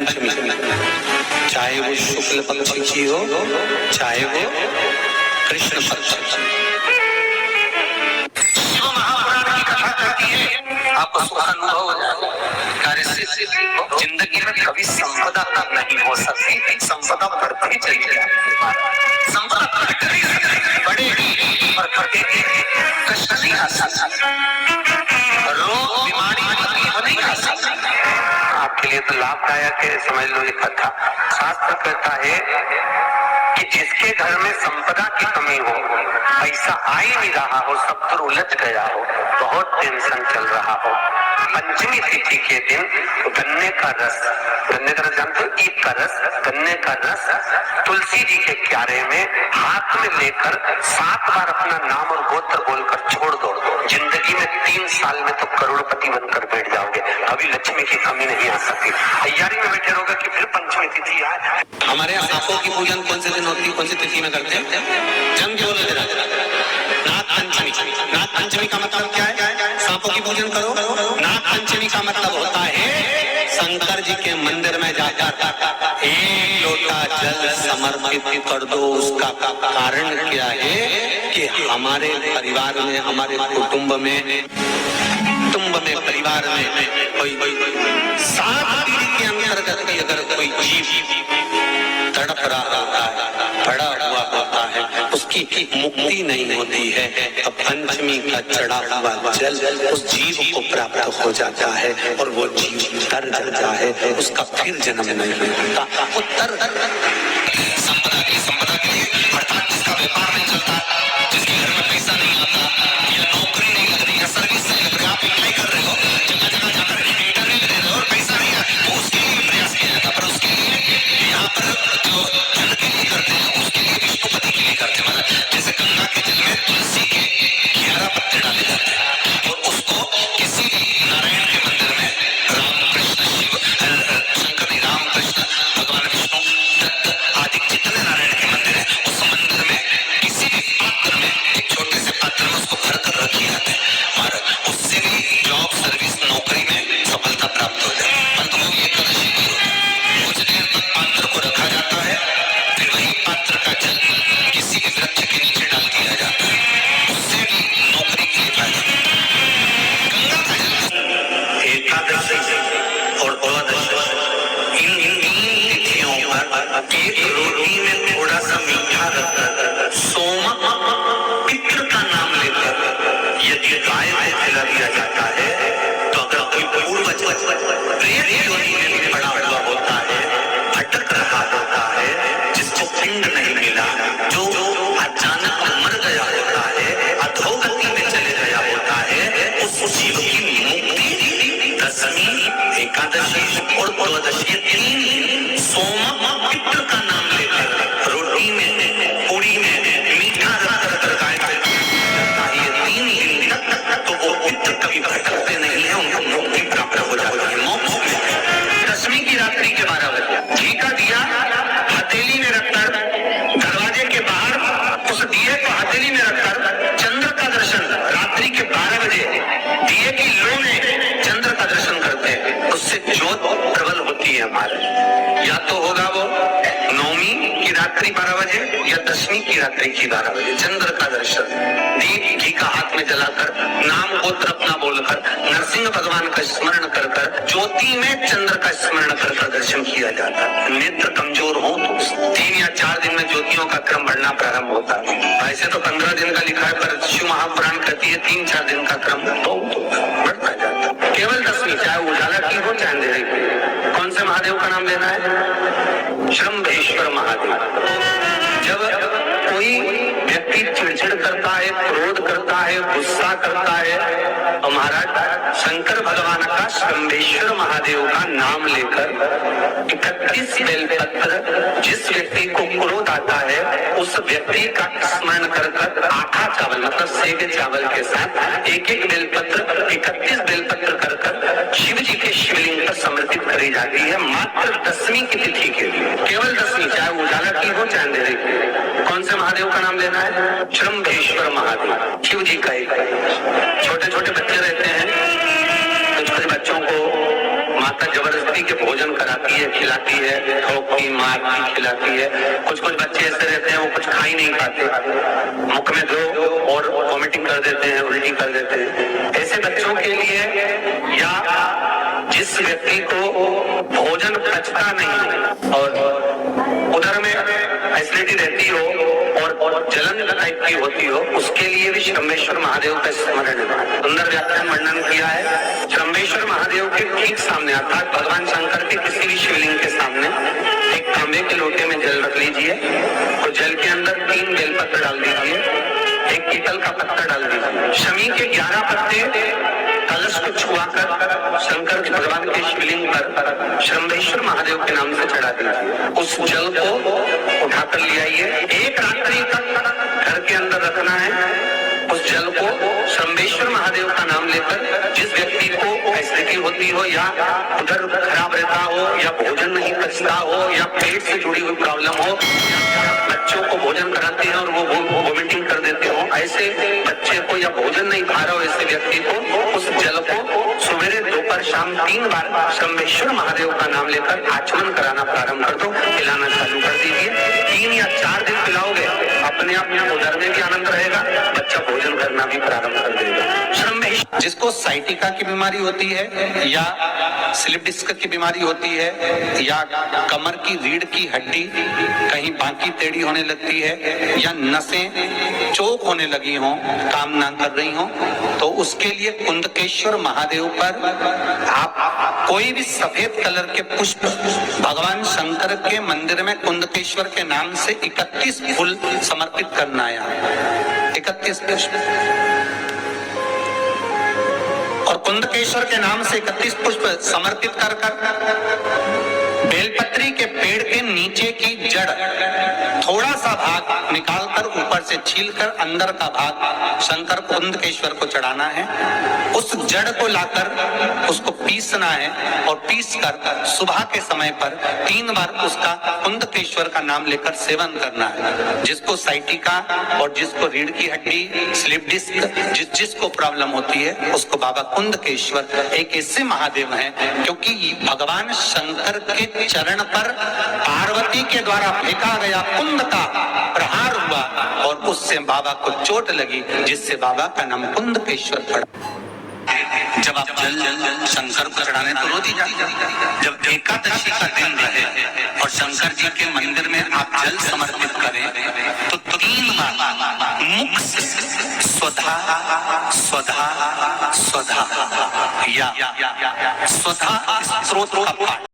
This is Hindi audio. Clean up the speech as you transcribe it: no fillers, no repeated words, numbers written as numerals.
पंचमी, चाहे वो शुक्ल पक्ष की हो चाहे वो कृष्ण पक्ष की। शिव महापुराण की कथा करती है, आपको सुख अनुभव हो जाए। जिंदगी में कभी संपदा नहीं हो सकती, संपदा बढ़ती चली जाती। संपदा बढ़ेगी और घटेगी, कष्ट नहीं आ सकता, रोग बीमारी नहीं आ सकती। आपके लिए तो लाभदायक है, समझ लो ये कथा। शास्त्र कहता है कि जिसके घर में संपदा की कमी हो, पैसा आ ही नहीं रहा हो, सब तो उलझ गया हो, बहुत टेंशन चल रहा हो, पंचमी तिथि के दिन गन्ने का रस जानते हो, ईख का रस, गन्ने का रस तुलसी जी के क्यारे में हाथ में लेकर 7 बार अपना नाम और गोत्र बोलकर छोड़ दो, जिंदगी में 3 साल में तो करोड़पति बनकर बैठ जाओगे, अभी लक्ष्मी की कमी नहीं आ सकती। तैयारी में बैठे रहोगे कि फिर पंचमी तिथि आए। हमारे यहाँ सांपों की पूजन कौन से दिन होती है, कौन सी तिथि में करते हैं? जम के बोलो जरा। नाग पंचमी। नाग पंचमी का मतलब क्या है? सांपों की पूजन करो। नाग पंचमी का मतलब होता है शंकर जी के मंदिर में जाकर 1 लोटा जल समर्पित कर दो। उसका कारण क्या है कि हमारे परिवार में, हमारे कुटुंब में परिवार में कोई 7 पीढ़ी के अंतर्गत भी अगर कोई जीव तड़प रहा होता है, पड़ा हुआ होता है, उसकी मुक्ति नहीं होती है, अब पंचमी का चढ़ा हुआ जल उस जीव को प्राप्त हो जाता है और वो जीव तर जाता है, उसका फिर जन्म नहीं होता। वो तर संपदा के लिए अर्थात जिसका व्यापार नहीं चलता, जिसके घर में पैसा नहीं आता, या नौकरी नहीं लग रही, या सर्विस नहीं लग रही, आप अप्लाई कर रहे हो, जगह जगह जाकर इंटरव्यू दे रहे हो और पैसा नहीं आया, तो उसके लिए प्रयास किया जाता, पर उसके लिए यहाँ पर जो जल के लिए करते हैं, उसके लिए विष्णुपति के लिए करते हैं। मतलब जैसे गंगा के जल में तुलसी के 11 पत्ते डाले जाते हैं और उसको किसी नारायण के मंदिर में रामकृष्ण शिव शंकर नहीं, रामकृष्ण भगवान विष्णु दत्त आदि जितने नारायण के मंदिर है, उस मंदिर में किसी भी पात्र में, एक छोटे से पात्र में उसको भर कर रखी जाते हैं और उससे भी जॉब सर्विस नौकरी में सफलता प्राप्त हो जाए। परंतु वो एकादशी की कुछ देर तक पात्र को रखा जाता है, फिर वही पात्र का जल किसी भी वृक्ष के नीचे डाल दिया जाता है, उससे भी नौकरी के लिए फायदा। गंगा का जल एकादशी और द्वादशी इन 3 तिथियों पर एक रोटी में थोड़ा सा मीठा रखकर सोम पितृ का नाम लेकर यदि गाय को खिला दिया जाता है, तो अगर कोई पूर्वज प्रेत योनि में पड़ा हुआ होता है, भटक रहा होता है, जिसको पिंड नहीं मिला, जो अचानक मर गया होता है, अधोगति में चले गया होता है, उस जीव की मुक्ति दशमी, एकादशी और द्वादशी 3 सोम पितृ का नाम लेकर रोटी में, पूरी में मीठा रखकर गाय को जाता है, 3 दिन तक तो वो पितृ कभी भटकते नहीं है, उनको मुक्ति प्राप्त हो जाती है। मोक्ष में दशमी की रात्रि के 12 बजे घी का दिया हथेली में रखकर, दरवाजे के बाहर उस दिए को हथेली में रखकर चंद्र का दर्शन रात्रि के 12 बजे दिए की लो में चंद्र का दर्शन करते हैं, उससे ज्योत प्रबल होती है हमारे। या तो होगा वो नवमी की रात्रि 12 बजे या दशमी की रात्रि की 12 बजे चंद्र का दर्शन, दीप घी का हाथ में जलाकर, नाम गोत्र अपना बोलकर, नरसिंह भगवान का स्मरण कर कर, ज्योति में चंद्र का स्मरण कर कर दर्शन किया जाता है। नेत्र कमजोर हो तो 3 या 4 दिन में ज्योतियों का क्रम बढ़ना प्रारंभ होता है। ऐसे तो 15 दिन का लिखा है, पर शिव महापुराण कहती है 3-4 दिन का क्रम बढ़ता जाता है। केवल दशमी, चाहे उजाला की हो चाहे अंधेरी की। कौन से महादेव का नाम लेना है? शंभेश्वर महादेव। जब कोई व्यक्ति चिड़चिड़ करता है, क्रोध करता है, गुस्सा करता है, तो महाराज शंकर भगवान का शंभेश्वर महादेव का नाम लेकर 31 बेलपत्र, जिस व्यक्ति को क्रोध आता है उस व्यक्ति का स्मरण कर कर आखा चावल मतलब सेगे चावल के साथ एक बेलपत्र 31 बेलपत्र कर कर शिव जी के शिवलिंग पर समर्पित करी जाती है, मात्र दशमी की तिथि के लिए। केवल दशमी, चाहे उजाला की हो चाहे अंधेरे की। कौन से महादेव का नाम लेना है? शंभेश्वर महादेव, शिव जी का एक। छोटे छोटे बच्चे रहते हैं, कुछ बच्चों को माता माता जबरदस्ती के भोजन कराती है, खिलाती है, ठोकती मारती खिलाती है। कुछ कुछ बच्चे ऐसे रहते हैं वो कुछ खा ही नहीं पाते, मुख में दो और वॉमिटिंग कर देते हैं, उल्टी कर देते हैं। ऐसे बच्चों के लिए या जिस व्यक्ति को भोजन पचता नहीं और उधर में एसिडिटी रहती हो और जलन टाइप की होती हो, उसके लिए भी श्रमेश्वर महादेव का स्मरण है। सुंदर व्याख्यान वर्णन किया है। श्रमेश्वर महादेव के ठीक सामने अर्थात भगवान शंकर के किसी भी शिवलिंग के सामने एक तांबे के लोटे में जल रख लीजिए और जल के अंदर 3 बेलपत्र डाल दीजिए, एक पीतल का पत्ता डाल दीजिए, शमी के 11 पत्ते कलश को छुआकर शंकर भगवान के शिवलिंग पर श्रमेश्वर महादेव के नाम से चढ़ा दीजिए। उस जल को उठाकर ले आइए, एक रात्रि तक घर के अंदर रखना है। उस जल को श्रमेश्वर महादेव का नाम लेकर जिस व्यक्ति को एसिडिटी होती हो या उधर खराब रहता हो या भोजन नहीं पचता हो या पेट से जुड़ी हुई प्रॉब्लम हो, बच्चों को भोजन कराते हैं और वो वोमिटिंग कर देते हो, ऐसे बच्चे को या भोजन नहीं खा रहा हो ऐसे व्यक्ति को उस जल को सवेरे दोपहर शाम 3 बार श्रमेश्वर महादेव का नाम लेकर आचमन कराना प्रारंभ कर दो, पिलाना चालू कर दीजिए। 3 या 4 दिन पिलाओगे, अपने आप में उधर में भी आनंद रहेगा, बच्चा भोजन करना भी प्रारंभ कर देगा। जिसको साइटिका की बीमारी होती है या स्लिप डिस्क की बीमारी होती है या कमर की रीढ़ की हड्डी कहीं बाकी टेढ़ी होने लगती है या नसें चौक होने लगी हों, काम ना कर रही हों, तो उसके लिए कुंदकेश्वर महादेव पर आप कोई भी सफेद कलर के पुष्प भगवान शंकर के मंदिर में कुंदकेश्वर के नाम से 31 फूल समर्पित करना है। 31 पुष्प और कुंदकेश्वर के नाम से 31 पुष्प समर्पित कर बेलपत्री के पेड़ के नीचे की जड़ थोड़ा सा भाग निकालकर ऊपर से छीलकर अंदर का भाग शंकर कुंदकेश्वर को चढ़ाना है। उस जड़ को लाकर उसको पीसना है और पीसकर सुबह के समय पर 3 बार उसका कुंदकेश्वर का नाम लेकर सेवन करना है। जिसको साइटिका और जिसको रीढ़ की हड्डी, स्लिप डिस्क, जिसको प्रॉब्लम होती है उसको बाबा कुंदकेश्वर एक ऐसे महादेव हैं क्योंकि भगवान शंकर के चरण पर पार्वती के द्वारा फेंका गया कुंद का प्रहार हुआ और उससे बाबा को चोट लगी, जिससे बाबा का नाम कुंदकेश्वर पड़ा। जब आप जल शंकर को चढ़ाने तो रोज ही जाते, जब एकादशी का दिन रहे और शंकर जी के मंदिर में आप जल समर्पित करें तो 3 बार मुख से स्वधा स्वधा स्वधा या स्वधा स्त्रोत्र का पाठ